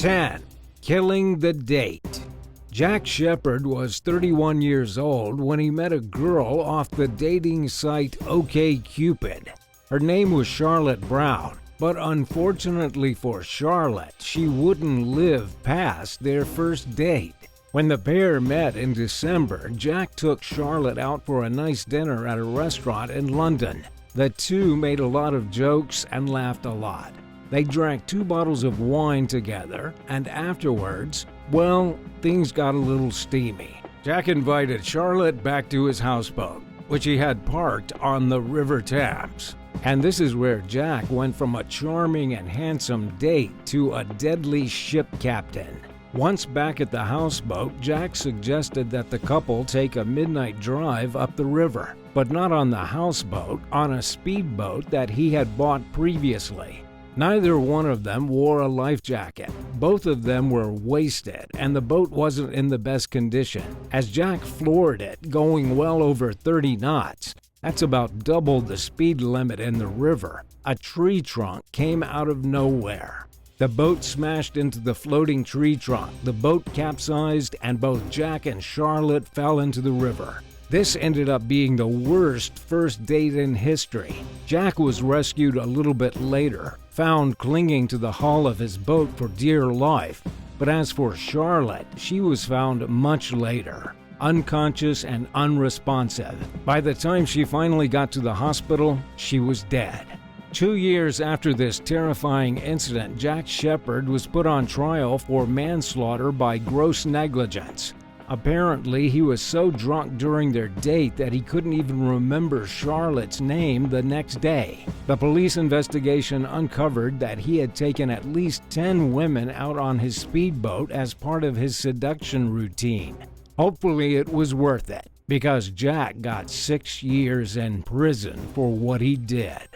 10. Killing the date. Jack Shepard was 31 years old when he met a girl off the dating site OkCupid. Her name was Charlotte Brown, but unfortunately for Charlotte, she wouldn't live past their first date. When the pair met in December, Jack took Charlotte out for a nice dinner at a restaurant in London. The two made a lot of jokes and laughed a lot. They drank 2 bottles of wine together, and afterwards, well, things got a little steamy. Jack invited Charlotte back to his houseboat, which he had parked on the River Thames. And this is where Jack went from a charming and handsome date to a deadly ship captain. Once back at the houseboat, Jack suggested that the couple take a midnight drive up the river, but not on the houseboat, on a speedboat that he had bought previously. Neither one of them wore a life jacket. Both of them were wasted, and the boat wasn't in the best condition, as Jack floored it, going well over 30 knots. That's about double the speed limit in the river. A tree trunk came out of nowhere. The boat smashed into the floating tree trunk. The boat capsized, and both Jack and Charlotte fell into the river. This ended up being the worst first date in history. Jack was rescued a little bit later, found clinging to the hull of his boat for dear life. But as for Charlotte, she was found much later, unconscious and unresponsive. By the time she finally got to the hospital, she was dead. 2 years after this terrifying incident, Jack Shepard was put on trial for manslaughter by gross negligence. Apparently, he was so drunk during their date that he couldn't even remember Charlotte's name the next day. The police investigation uncovered that he had taken at least 10 women out on his speedboat as part of his seduction routine. Hopefully, it was worth it, because Jack got 6 years in prison for what he did.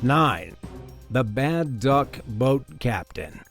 9. The Bad Duck Boat Captain.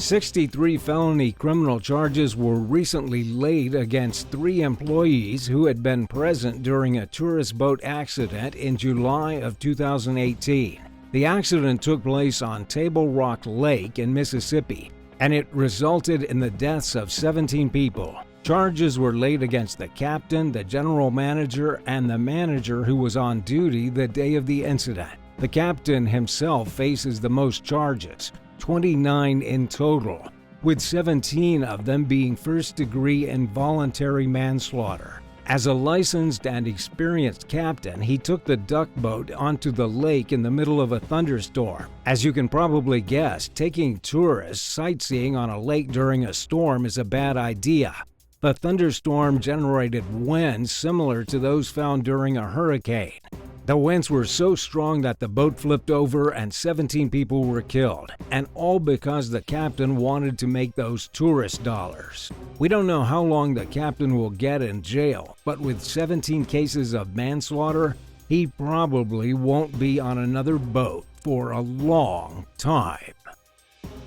63 felony criminal charges were recently laid against 3 employees who had been present during a tourist boat accident in July of 2018. The accident took place on Table Rock Lake in Mississippi, and it resulted in the deaths of 17 people. Charges were laid against the captain, the general manager, and the manager who was on duty the day of the incident. The captain himself faces the most charges, 29 in total, with 17 of them being first-degree involuntary manslaughter. As a licensed and experienced captain, he took the duck boat onto the lake in the middle of a thunderstorm. As you can probably guess, taking tourists sightseeing on a lake during a storm is a bad idea. The thunderstorm generated winds similar to those found during a hurricane. The winds were so strong that the boat flipped over and 17 people were killed, and all because the captain wanted to make those tourist dollars. We don't know how long the captain will get in jail, but with 17 cases of manslaughter, he probably won't be on another boat for a long time.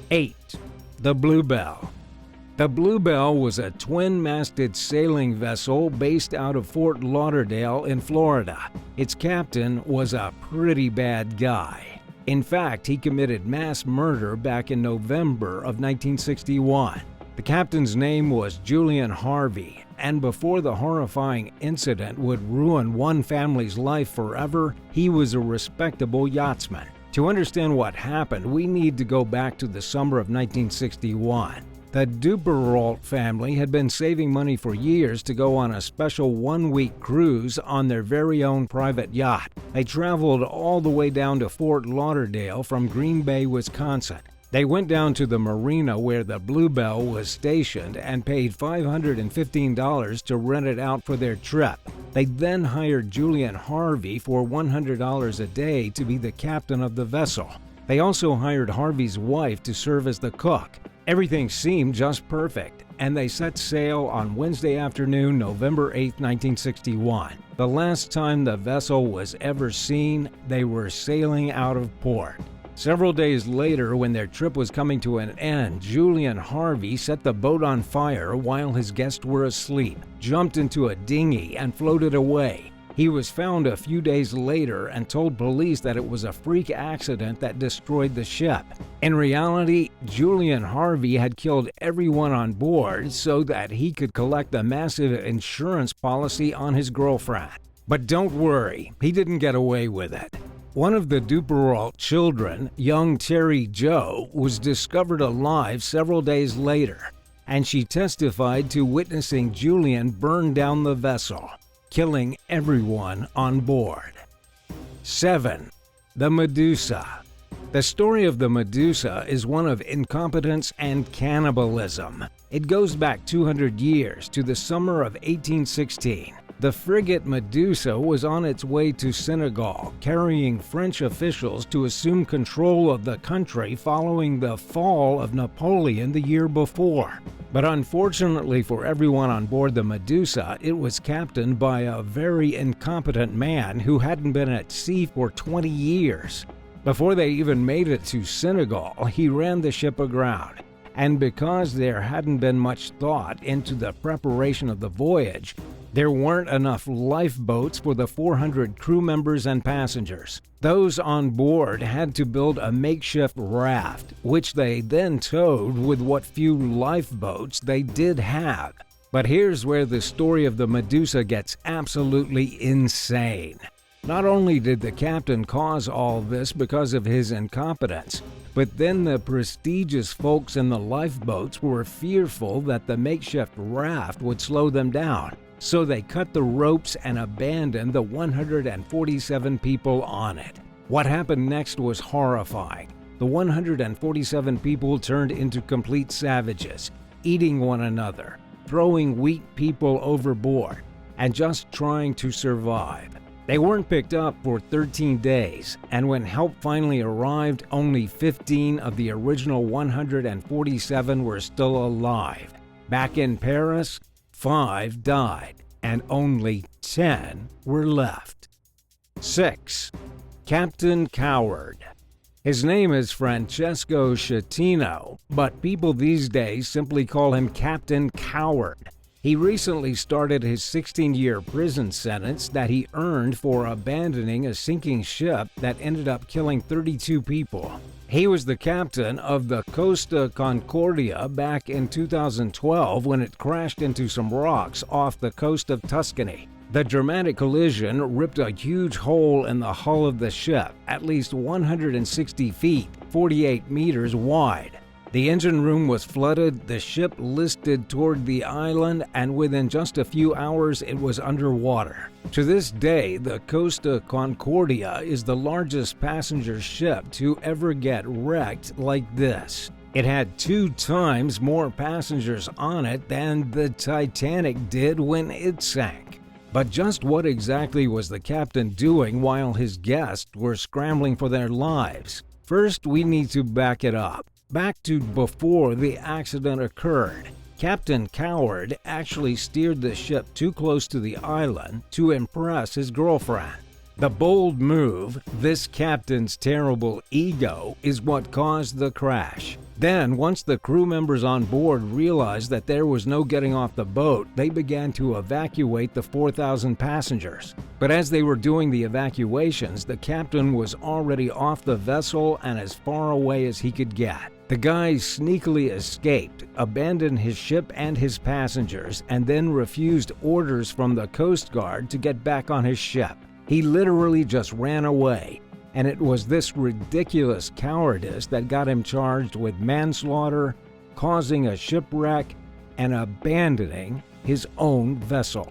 8. The Bluebelle. The Bluebelle was a twin-masted sailing vessel based out of Fort Lauderdale in Florida. Its captain was a pretty bad guy. In fact, he committed mass murder back in November of 1961. The captain's name was Julian Harvey, and before the horrifying incident would ruin one family's life forever, he was a respectable yachtsman. To understand what happened, we need to go back to the summer of 1961. The Duperrault family had been saving money for years to go on a special one-week cruise on their very own private yacht. They traveled all the way down to Fort Lauderdale from Green Bay, Wisconsin. They went down to the marina where the Bluebelle was stationed and paid $515 to rent it out for their trip. They then hired Julian Harvey for $100 a day to be the captain of the vessel. They also hired Harvey's wife to serve as the cook. Everything seemed just perfect, and they set sail on Wednesday afternoon, November 8, 1961. The last time the vessel was ever seen, they were sailing out of port. Several days later, when their trip was coming to an end, Julian Harvey set the boat on fire while his guests were asleep, jumped into a dinghy, and floated away. He was found a few days later and told police that it was a freak accident that destroyed the ship. In reality, Julian Harvey had killed everyone on board so that he could collect a massive insurance policy on his girlfriend. But don't worry, he didn't get away with it. One of the Duperrault children, young Terry Jo, was discovered alive several days later, and she testified to witnessing Julian burn down the vessel, killing everyone on board. 7. The Medusa. The story of the Medusa is one of incompetence and cannibalism. It goes back 200 years to the summer of 1816. The frigate Medusa was on its way to Senegal, carrying French officials to assume control of the country following the fall of Napoleon the year before. But unfortunately for everyone on board the Medusa, it was captained by a very incompetent man who hadn't been at sea for 20 years. Before they even made it to Senegal, he ran the ship aground. And because there hadn't been much thought into the preparation of the voyage, there weren't enough lifeboats for the 400 crew members and passengers. Those on board had to build a makeshift raft, which they then towed with what few lifeboats they did have. But here's where the story of the Medusa gets absolutely insane. Not only did the captain cause all this because of his incompetence, but then the prestigious folks in the lifeboats were fearful that the makeshift raft would slow them down. So they cut the ropes and abandoned the 147 people on it. What happened next was horrifying. The 147 people turned into complete savages, eating one another, throwing weak people overboard, and just trying to survive. They weren't picked up for 13 days, and when help finally arrived, only 15 of the original 147 were still alive. Back in Paris, 5 died, and only 10 were left. 6. Captain Coward. His name is Francesco Schettino, but people these days simply call him Captain Coward. He recently started his 16-year prison sentence that he earned for abandoning a sinking ship that ended up killing 32 people. He was the captain of the Costa Concordia back in 2012 when it crashed into some rocks off the coast of Tuscany. The dramatic collision ripped a huge hole in the hull of the ship, at least 160 feet, 48 meters wide. The engine room was flooded, the ship listed toward the island, and within just a few hours it was underwater. To this day, the Costa Concordia is the largest passenger ship to ever get wrecked like this. It had 2 times more passengers on it than the Titanic did when it sank. But just what exactly was the captain doing while his guests were scrambling for their lives? First, we need to back it up. Back to before the accident occurred. Captain Coward actually steered the ship too close to the island to impress his girlfriend. The bold move, this captain's terrible ego, is what caused the crash. Then, once the crew members on board realized that there was no getting off the boat, they began to evacuate the 4,000 passengers. But as they were doing the evacuations, the captain was already off the vessel and as far away as he could get. The guy sneakily escaped, abandoned his ship and his passengers, and then refused orders from the Coast Guard to get back on his ship. He literally just ran away, and it was this ridiculous cowardice that got him charged with manslaughter, causing a shipwreck, and abandoning his own vessel.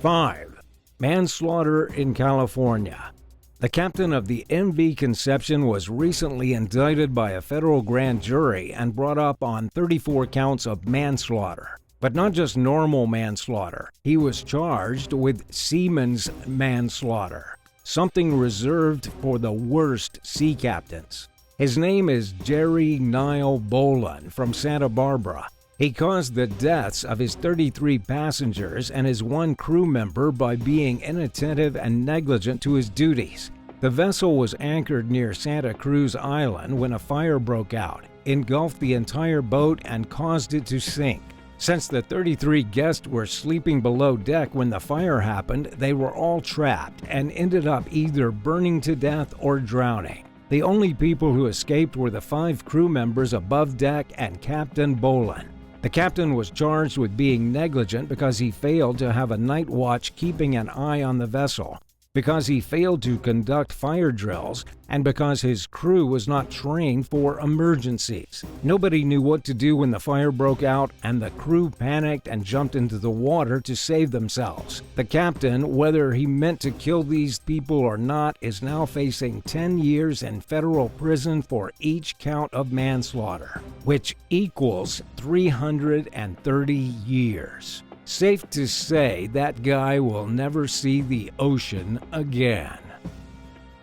5. Manslaughter in California. The captain of the MV Conception was recently indicted by a federal grand jury and brought up on 34 counts of manslaughter. But not just normal manslaughter. He was charged with seaman's manslaughter, something reserved for the worst sea captains. His name is Jerry Niall Boland from Santa Barbara. He caused the deaths of his 33 passengers and his 1 crew member by being inattentive and negligent to his duties. The vessel was anchored near Santa Cruz Island when a fire broke out, engulfed the entire boat, and caused it to sink. Since the 33 guests were sleeping below deck when the fire happened, they were all trapped and ended up either burning to death or drowning. The only people who escaped were the 5 crew members above deck and Captain Boland. The captain was charged with being negligent because he failed to have a night watch keeping an eye on the vessel, because he failed to conduct fire drills, and because his crew was not trained for emergencies. Nobody knew what to do when the fire broke out, and the crew panicked and jumped into the water to save themselves. The captain, whether he meant to kill these people or not, is now facing 10 years in federal prison for each count of manslaughter, which equals 330 years. Safe to say that guy will never see the ocean again.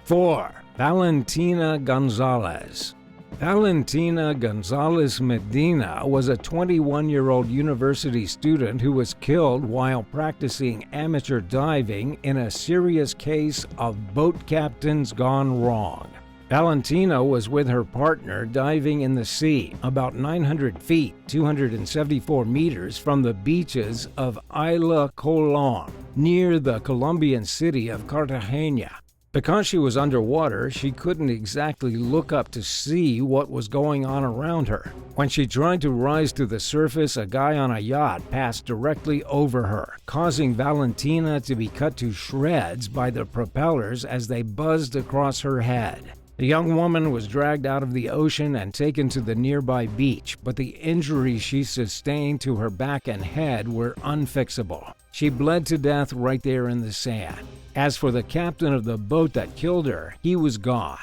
4. Valentina Gonzalez. Valentina Gonzalez Medina was a 21-year-old university student who was killed while practicing amateur diving in a serious case of boat captains gone wrong. Valentina was with her partner diving in the sea about 900 feet, 274 meters from the beaches of Isla Colón, near the Colombian city of Cartagena. Because she was underwater, she couldn't exactly look up to see what was going on around her. When she tried to rise to the surface, a guy on a yacht passed directly over her, causing Valentina to be cut to shreds by the propellers as they buzzed across her head. The young woman was dragged out of the ocean and taken to the nearby beach, but the injuries she sustained to her back and head were unfixable. She bled to death right there in the sand. As for the captain of the boat that killed her, he was gone.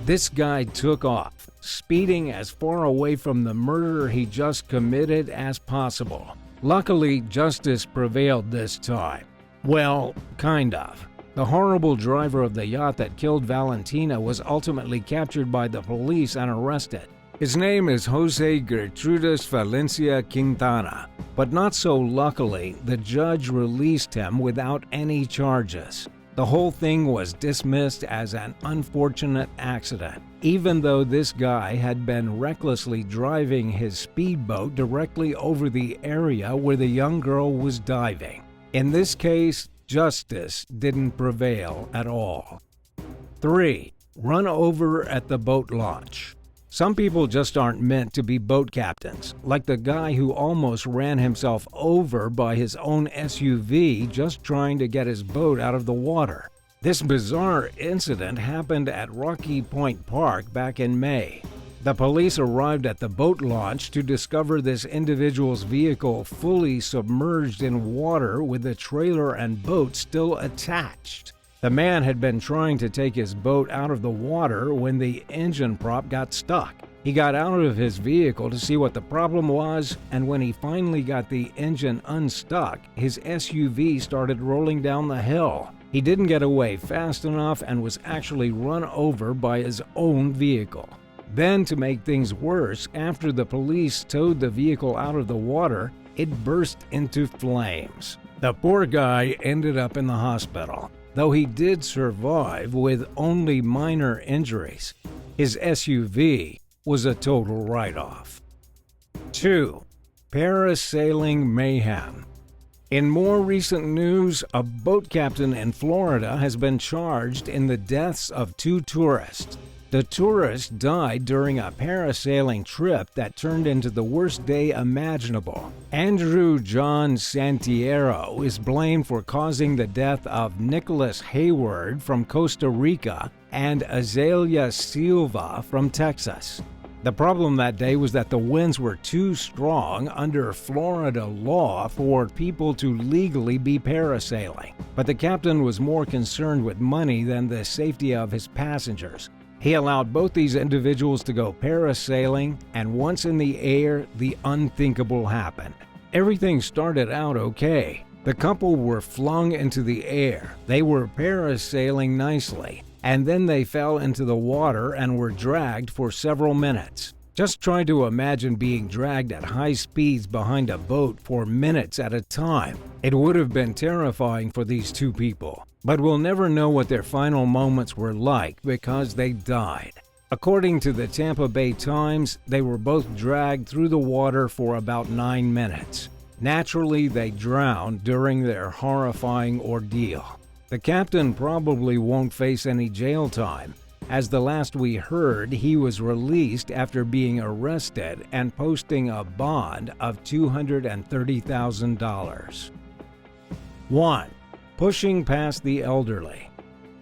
This guy took off, speeding as far away from the murder he just committed as possible. Luckily, justice prevailed this time. Well, kind of. The horrible driver of the yacht that killed Valentina was ultimately captured by the police and arrested. His name is Jose Gertrudis Valencia Quintana, but not so luckily, the judge released him without any charges. The whole thing was dismissed as an unfortunate accident, even though this guy had been recklessly driving his speedboat directly over the area where the young girl was diving. In this case, justice didn't prevail at all. 3. Run over at the boat launch. Some people just aren't meant to be boat captains, like the guy who almost ran himself over by his own SUV just trying to get his boat out of the water. This bizarre incident happened at Rocky Point Park back in May. The police arrived at the boat launch to discover this individual's vehicle fully submerged in water with the trailer and boat still attached. The man had been trying to take his boat out of the water when the engine prop got stuck. He got out of his vehicle to see what the problem was, and when he finally got the engine unstuck, his SUV started rolling down the hill. He didn't get away fast enough and was actually run over by his own vehicle. Then, to make things worse, after the police towed the vehicle out of the water, it burst into flames. The poor guy ended up in the hospital, though he did survive with only minor injuries. His SUV was a total write-off. 2. Parasailing mayhem. In more recent news, a boat captain in Florida has been charged in the deaths of 2 tourists. The tourists died during a parasailing trip that turned into the worst day imaginable. Andrew John Santiero is blamed for causing the death of Nicholas Hayward from Costa Rica and Azalea Silva from Texas. The problem that day was that the winds were too strong under Florida law for people to legally be parasailing. But the captain was more concerned with money than the safety of his passengers. He allowed both these individuals to go parasailing, and once in the air, the unthinkable happened. Everything started out okay. The couple were flung into the air. They were parasailing nicely, and then they fell into the water and were dragged for several minutes. Just try to imagine being dragged at high speeds behind a boat for minutes at a time. It would have been terrifying for these 2 people, but we'll never know what their final moments were like because they died. According to the Tampa Bay Times, they were both dragged through the water for about 9 minutes. Naturally, they drowned during their horrifying ordeal. The captain probably won't face any jail time, as the last we heard, he was released after being arrested and posting a bond of $230,000. 1. Pushing past the elderly.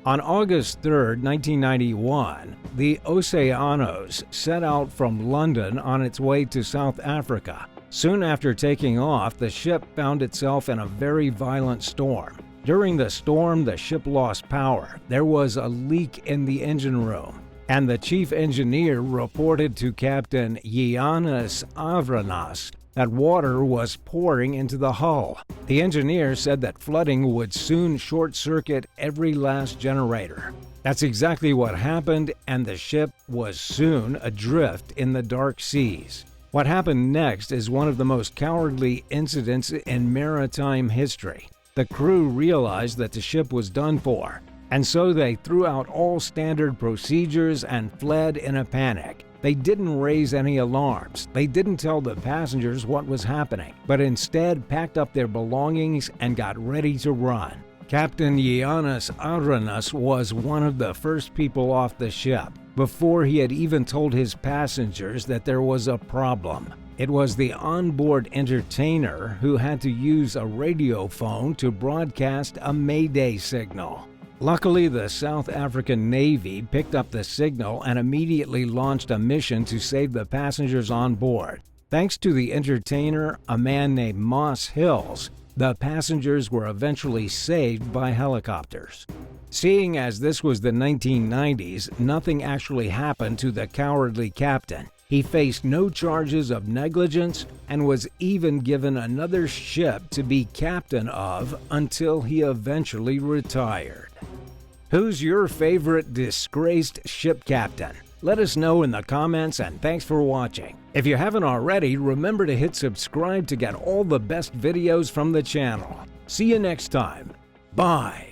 On August 3, 1991, the Oceanos set out from London on its way to South Africa. Soon after taking off, the ship found itself in a very violent storm. During the storm, the ship lost power. There was a leak in the engine room, and the chief engineer reported to Captain Ioannis Avranas that water was pouring into the hull. The engineer said that flooding would soon short-circuit every last generator. That's exactly what happened, and the ship was soon adrift in the dark seas. What happened next is one of the most cowardly incidents in maritime history. The crew realized that the ship was done for, and so they threw out all standard procedures and fled in a panic. They didn't raise any alarms. They didn't tell the passengers what was happening, but instead packed up their belongings and got ready to run. Captain Ioannis Avranas was one of the first people off the ship, before he had even told his passengers that there was a problem. It was the onboard entertainer who had to use a radio phone to broadcast a Mayday signal. Luckily, the South African Navy picked up the signal and immediately launched a mission to save the passengers on board. Thanks to the entertainer, a man named Moss Hills, the passengers were eventually saved by helicopters. Seeing as this was the 1990s, nothing actually happened to the cowardly captain. He faced no charges of negligence and was even given another ship to be captain of until he eventually retired. Who's your favorite disgraced ship captain? Let us know in the comments, and thanks for watching. If you haven't already, remember to hit subscribe to get all the best videos from the channel. See you next time. Bye.